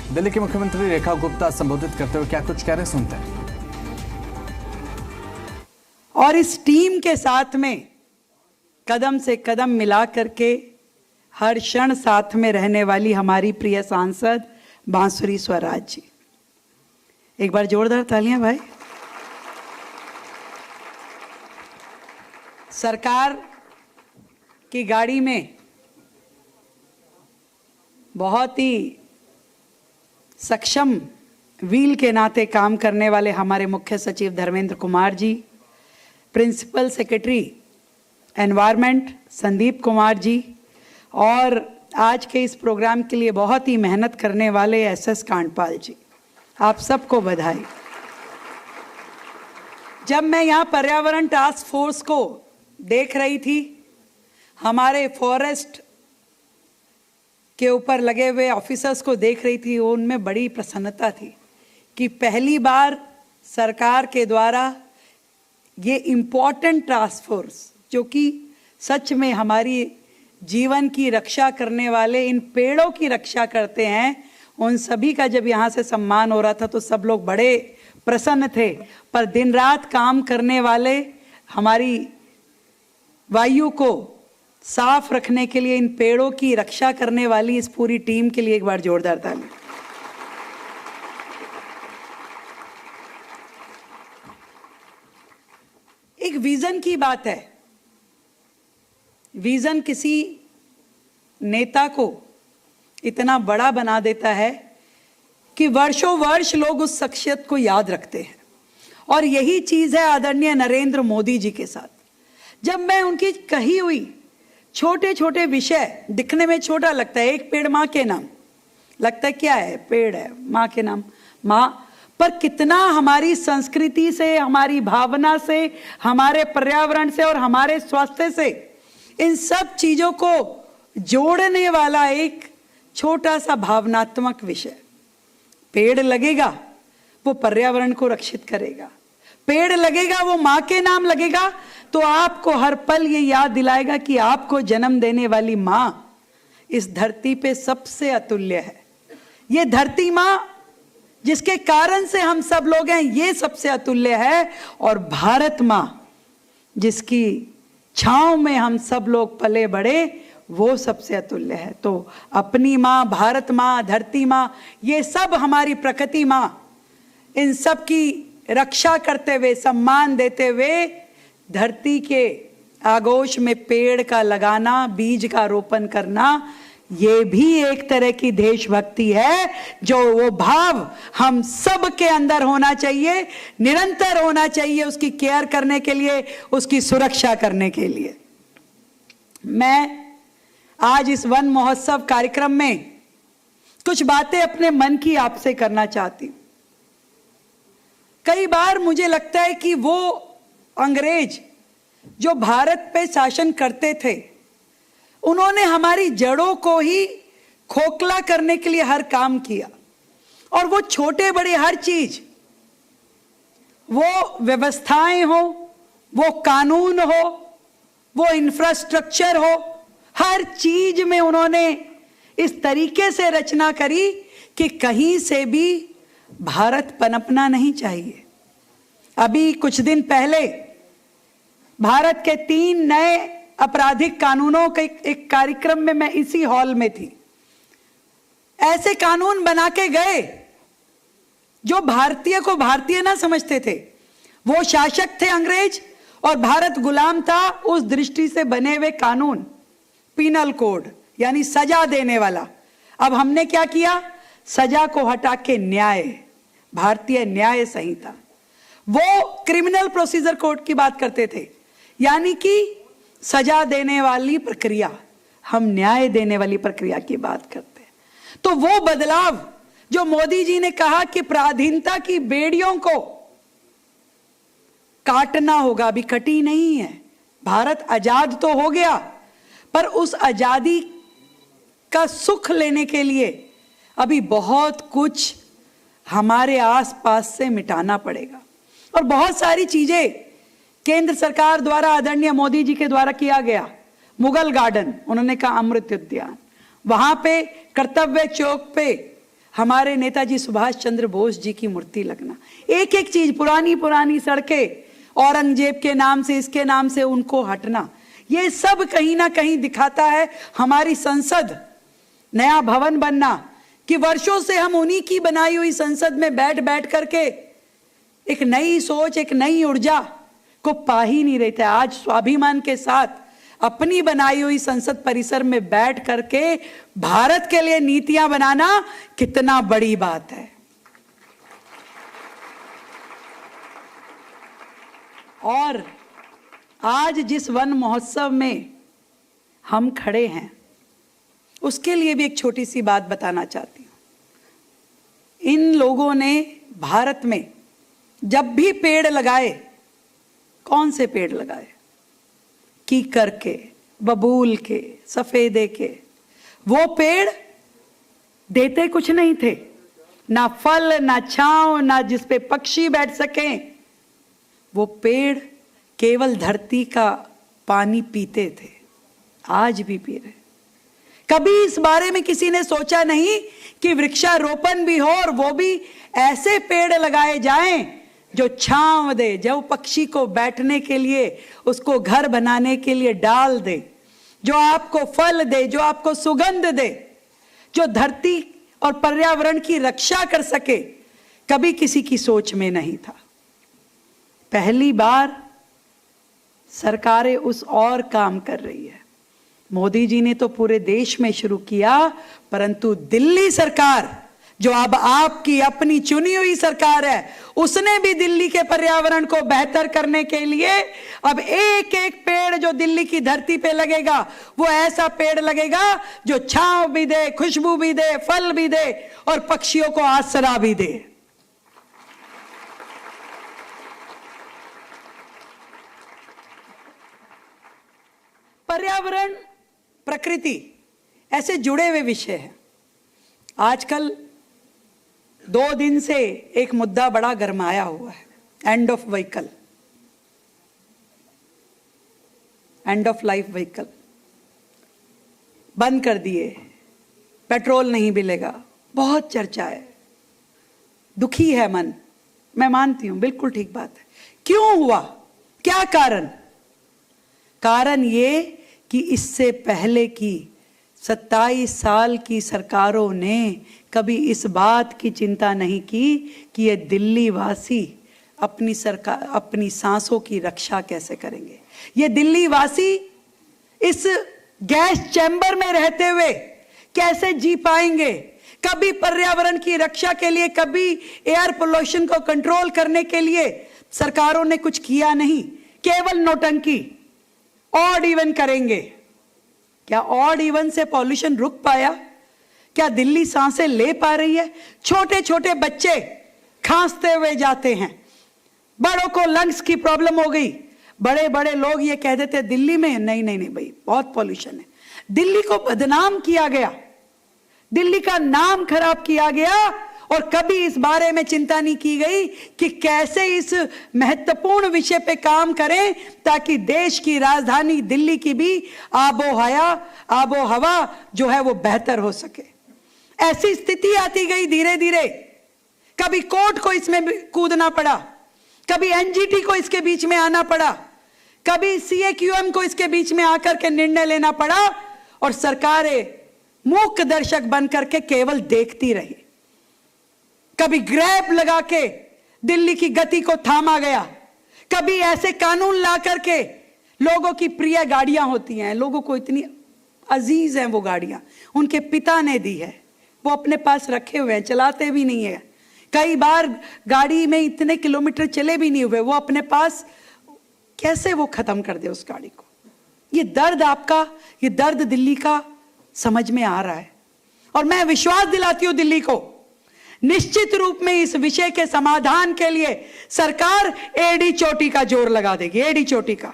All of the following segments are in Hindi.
दिल्ली की मुख्यमंत्री रेखा गुप्ता संबोधित करते हुए क्या कुछ कह रहे, सुनते हैं। और इस टीम के साथ में कदम से कदम मिला करके हर क्षण साथ में रहने वाली हमारी प्रिय सांसद बांसुरी स्वराज जी, एक बार जोरदार तालियां भाई। सरकार की गाड़ी में बहुत ही सक्षम व्हील के नाते काम करने वाले हमारे मुख्य सचिव Dharmendra Kumar ji, principal secretary environment Sandeep Kumar ji, और आज के इस प्रोग्राम के लिए बहुत ही मेहनत करने वाले एसएस कांडपाल जी, आप सबको बधाई। जब मैं यहाँ पर्यावरण टास्क फोर्स को देख रही थी, हमारे फॉरेस्ट के ऊपर लगे हुए ऑफिसर्स को देख रही थी, उनमें बड़ी प्रसन्नता थी कि पहली बार सरकार के द्वारा ये इम्पोर्टेंट टास्क फोर्स, जो कि सच में हमारी जीवन की रक्षा करने वाले, इन पेड़ों की रक्षा करते हैं, उन सभी का जब यहाँ से सम्मान हो रहा था तो सब लोग बड़े प्रसन्न थे। पर दिन रात काम करने वाले, हमारी वायु को साफ रखने के लिए, इन पेड़ों की रक्षा करने वाली इस पूरी टीम के लिए एक बार जोरदार ताली। एक विजन की बात है। विजन किसी नेता को इतना बड़ा बना देता है कि वर्षों वर्ष लोग उस शख्सियत को याद रखते हैं। और यही चीज है आदरणीय नरेंद्र मोदी जी के साथ। जब मैं उनकी कही हुई छोटे छोटे विषय, दिखने में छोटा लगता है, एक पेड़ माँ के नाम, लगता है क्या है, पेड़ है, माँ के नाम, माँ, पर कितना हमारी संस्कृति से, हमारी भावना से, हमारे पर्यावरण से और हमारे स्वास्थ्य से, इन सब चीजों को जोड़ने वाला एक छोटा सा भावनात्मक विषय। पेड़ लगेगा वो पर्यावरण को रक्षित करेगा, पेड़ लगेगा वो माँ के नाम लगेगा, तो आपको हर पल ये याद दिलाएगा कि आपको जन्म देने वाली माँ इस धरती पे सबसे अतुल्य है। ये धरती माँ जिसके कारण से हम सब लोग हैं, ये सबसे अतुल्य है। और भारत माँ जिसकी छांव में हम सब लोग पले बड़े, वो सबसे अतुल्य है। तो अपनी माँ, भारत माँ, धरती माँ, ये सब हमारी प्रकृति माँ, इन सब की रक्षा करते हुए, सम्मान देते हुए, धरती के आगोश में पेड़ का लगाना, बीज का रोपण करना, ये भी एक तरह की देशभक्ति है, जो वो भाव हम सब के अंदर होना चाहिए, निरंतर होना चाहिए, उसकी केयर करने के लिए, उसकी सुरक्षा करने के लिए। मैं आज इस वन महोत्सव कार्यक्रम में कुछ बातें अपने मन की आपसे करना चाहती हूं। कई बार मुझे लगता है कि वो अंग्रेज जो भारत पे शासन करते थे, उन्होंने हमारी जड़ों को ही खोखला करने के लिए हर काम किया। और वो छोटे बड़े हर चीज, वो व्यवस्थाएं हो, वो कानून हो, वो इंफ्रास्ट्रक्चर हो, हर चीज में उन्होंने इस तरीके से रचना करी कि कहीं से भी भारत पनपना नहीं चाहिए। अभी कुछ दिन पहले भारत के 3 नए आपराधिक कानूनों के एक कार्यक्रम में मैं इसी हॉल में थी। ऐसे कानून बना के गए जो भारतीय को भारतीय ना समझते थे। वो शासक थे अंग्रेज और भारत गुलाम था। उस दृष्टि से बने हुए कानून, पिनल कोड यानी सजा देने वाला। अब हमने क्या किया, सजा को हटा के न्याय, भारतीय न्याय संहिता, वो क्रिमिनल प्रोसीजर कोड की बात करते थे, यानी कि सजा देने वाली प्रक्रिया, हम न्याय देने वाली प्रक्रिया की बात करते हैं। तो वो बदलाव जो मोदी जी ने कहा कि पराधीनता की बेड़ियों को काटना होगा, अभी कटी नहीं है। भारत आजाद तो हो गया, पर उस आजादी का सुख लेने के लिए अभी बहुत कुछ हमारे आसपास से मिटाना पड़ेगा। और बहुत सारी चीजें केंद्र सरकार द्वारा, आदरणीय मोदी जी के द्वारा किया गया। मुगल गार्डन, उन्होंने कहा अमृत उद्यान, वहां पे कर्तव्य चौक पे हमारे नेताजी सुभाष चंद्र बोस जी की मूर्ति लगना, एक एक चीज, पुरानी पुरानी सड़कें औरंगजेब के नाम से, इसके नाम से उनको हटना, ये सब कहीं ना कहीं दिखाता है हमारी संसद, नया भवन बनना, कि वर्षों से हम उन्हीं की बनाई हुई संसद में बैठ बैठ करके एक नई सोच, एक नई ऊर्जा को पा ही नहीं रहे थे। आज स्वाभिमान के साथ अपनी बनाई हुई संसद परिसर में बैठ करके भारत के लिए नीतियां बनाना कितना बड़ी बात है। और आज जिस वन महोत्सव में हम खड़े हैं, उसके लिए भी एक छोटी सी बात बताना चाहती हूं। इन लोगों ने भारत में जब भी पेड़ लगाए, कौन से पेड़ लगाए? कीकर के, बबूल के, सफेदे के। वो पेड़ देते कुछ नहीं थे, ना फल, ना छांव, ना जिस पे पक्षी बैठ सकें। वो पेड़ केवल धरती का पानी पीते थे, आज भी पी रहे। कभी इस बारे में किसी ने सोचा नहीं कि वृक्षारोपण भी हो और वो भी ऐसे पेड़ लगाए जाएं जो छांव दे, जो पक्षी को बैठने के लिए, उसको घर बनाने के लिए डाल दे, जो आपको फल दे, जो आपको सुगंध दे, जो धरती और पर्यावरण की रक्षा कर सके। कभी किसी की सोच में नहीं था। पहली बार सरकारें उस और काम कर रही है। मोदी जी ने तो पूरे देश में शुरू किया, परंतु दिल्ली सरकार, जो अब आपकी अपनी चुनी हुई सरकार है, उसने भी दिल्ली के पर्यावरण को बेहतर करने के लिए अब एक एक पेड़ जो दिल्ली की धरती पे लगेगा, वो ऐसा पेड़ लगेगा जो छांव भी दे, खुशबू भी दे, फल भी दे और पक्षियों को आसरा भी दे। पर्यावरण, प्रकृति ऐसे जुड़े हुए विषय हैं। आजकल 2 दिन से एक मुद्दा बड़ा गरमाया हुआ है, end of vehicle, end of life vehicle बंद कर दिए, पेट्रोल नहीं मिलेगा, बहुत चर्चा है। दुखी है मन, मैं मानती हूं, बिल्कुल ठीक बात है। क्यों हुआ, क्या कारण? कारण ये कि इससे पहले की 27 साल की सरकारों ने कभी इस बात की चिंता नहीं की कि ये दिल्ली वासी अपनी सांसों की रक्षा कैसे करेंगे। ये दिल्ली वासी इस गैस चैम्बर में रहते हुए कैसे जी पाएंगे। कभी पर्यावरण की रक्षा के लिए, कभी एयर पोल्यूशन को कंट्रोल करने के लिए सरकारों ने कुछ किया नहीं, केवल नौटंकी, ऑड इवन करेंगे। क्या ऑड इवन से पॉल्यूशन रुक पाया? क्या दिल्ली सांसें ले पा रही है? छोटे छोटे बच्चे खांसते हुए जाते हैं, बड़ों को लंग्स की प्रॉब्लम हो गई। बड़े बड़े लोग ये कह देते दिल्ली में नहीं नहीं नहीं भाई बहुत पॉल्यूशन है। दिल्ली को बदनाम किया गया, दिल्ली का नाम खराब किया गया, और कभी इस बारे में चिंता नहीं की गई कि कैसे इस महत्वपूर्ण विषय पे काम करें ताकि देश की राजधानी दिल्ली की भी आबो हवा जो है वो बेहतर हो सके। ऐसी स्थिति आती गई धीरे धीरे। कभी कोर्ट को इसमें कूदना पड़ा, कभी एनजीटी को इसके बीच में आना पड़ा, कभी सीएक्यूएम को इसके बीच में आकर के निर्णय लेना पड़ा, और सरकारें मूक दर्शक बनकर के केवल देखती रही। कभी ग्रैब लगा के दिल्ली की गति को थामा गया, कभी ऐसे कानून ला करके, लोगों की प्रिय गाड़ियां होती हैं, लोगों को इतनी अजीज हैं वो गाड़ियां, उनके पिता ने दी है, वो अपने पास रखे हुए हैं, चलाते भी नहीं है। कई बार गाड़ी में इतने किलोमीटर चले भी नहीं हुए, वो अपने पास कैसे वो खत्म कर दे उस गाड़ी को। ये दर्द आपका, ये दर्द दिल्ली का समझ में आ रहा है। और मैं विश्वास दिलाती हूं दिल्ली को, निश्चित रूप में इस विषय के समाधान के लिए सरकार एड़ी चोटी का जोर लगा देगी, एड़ी चोटी का।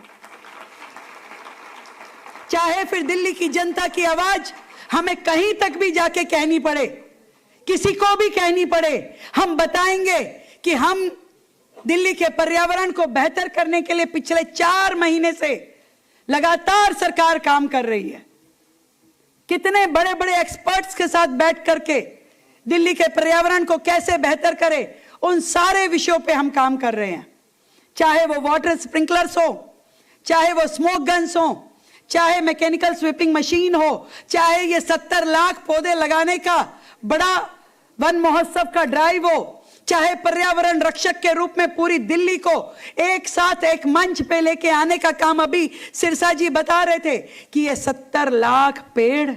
चाहे फिर दिल्ली की जनता की आवाज हमें कहीं तक भी जाके कहनी पड़े, किसी को भी कहनी पड़े, हम बताएंगे कि हम दिल्ली के पर्यावरण को बेहतर करने के लिए पिछले 4 महीने से लगातार सरकार काम कर रही है। कितने बड़े बड़े एक्सपर्ट्स के साथ बैठ करके दिल्ली के पर्यावरण को कैसे बेहतर करे, उन सारे विषयों पे हम काम कर रहे हैं। चाहे वो वाटर स्प्रिंकलर्स हो, चाहे वो स्मोक गन्स हो, चाहे मैकेनिकल स्वीपिंग मशीन हो, चाहे ये 70 लाख पौधे लगाने का बड़ा वन महोत्सव का ड्राइव हो, चाहे पर्यावरण रक्षक के रूप में पूरी दिल्ली को एक साथ एक मंच पे लेके आने का काम। अभी सिरसा जी बता रहे थे कि ये 70 लाख पेड़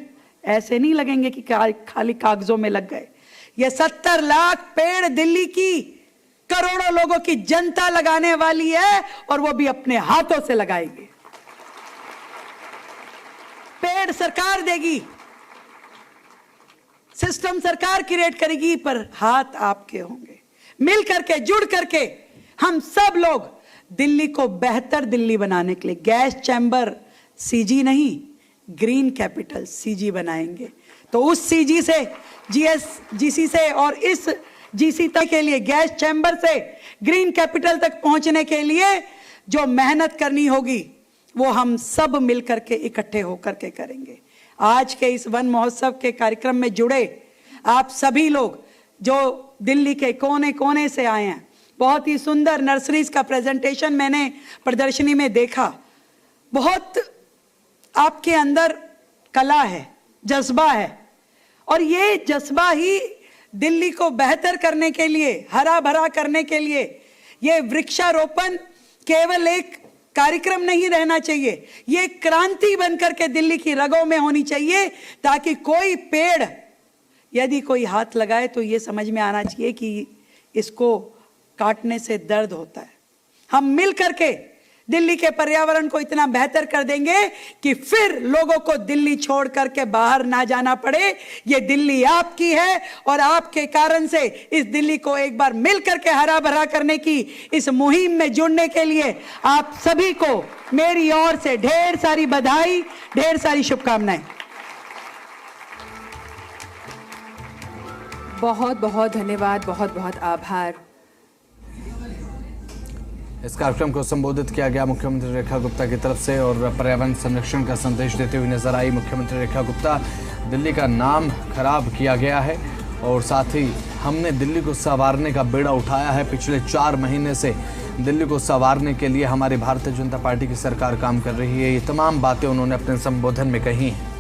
ऐसे नहीं लगेंगे कि खाली कागजों में लग गए। ये 70 लाख पेड़ दिल्ली की करोड़ों लोगों की जनता लगाने वाली है, और वो भी अपने हाथों से लगाएगी। पेड़ सरकार देगी, सिस्टम सरकार क्रिएट करेगी, पर हाथ आपके होंगे। मिल करके, जुड़ करके हम सब लोग दिल्ली को बेहतर दिल्ली बनाने के लिए गैस चैम्बर सीजी नहीं, ग्रीन कैपिटल सीजी बनाएंगे। तो उस सीजी से, जीएसजीसी से और इस जीसी तक के लिए, गैस चैम्बर से ग्रीन कैपिटल तक पहुंचने के लिए जो मेहनत करनी होगी वो हम सब मिल करके इकट्ठे होकर के करेंगे। आज के इस वन महोत्सव के कार्यक्रम में जुड़े आप सभी लोग जो दिल्ली के कोने कोने से आए हैं, बहुत ही सुंदर नर्सरीज का प्रेजेंटेशन मैंने प्रदर्शनी में देखा। बहुत आपके अंदर कला है, जज्बा है, और ये जज्बा ही दिल्ली को बेहतर करने के लिए, हरा भरा करने के लिए, ये वृक्षारोपण केवल एक कार्यक्रम नहीं रहना चाहिए, ये क्रांति बनकर के दिल्ली की रगों में होनी चाहिए, ताकि कोई पेड़ यदि कोई हाथ लगाए तो ये समझ में आना चाहिए कि इसको काटने से दर्द होता है। हम मिल करके दिल्ली के पर्यावरण को इतना बेहतर कर देंगे कि फिर लोगों को दिल्ली छोड़ करके बाहर ना जाना पड़े। ये दिल्ली आपकी है, और आपके कारण से इस दिल्ली को एक बार मिल करके हरा भरा करने की इस मुहिम में जुड़ने के लिए आप सभी को मेरी ओर से ढेर सारी बधाई, ढेर सारी शुभकामनाएं। बहुत बहुत धन्यवाद, बहुत बहुत आभार। इस कार्यक्रम को संबोधित किया गया मुख्यमंत्री रेखा गुप्ता की तरफ से, और पर्यावरण संरक्षण का संदेश देते हुए नजर आई मुख्यमंत्री रेखा गुप्ता। दिल्ली का नाम खराब किया गया है, और साथ ही हमने दिल्ली को संवारने का बेड़ा उठाया है। पिछले 4 महीने से दिल्ली को संवारने के लिए हमारी भारतीय जनता पार्टी की सरकार काम कर रही है। ये तमाम बातें उन्होंने अपने संबोधन में कही हैं।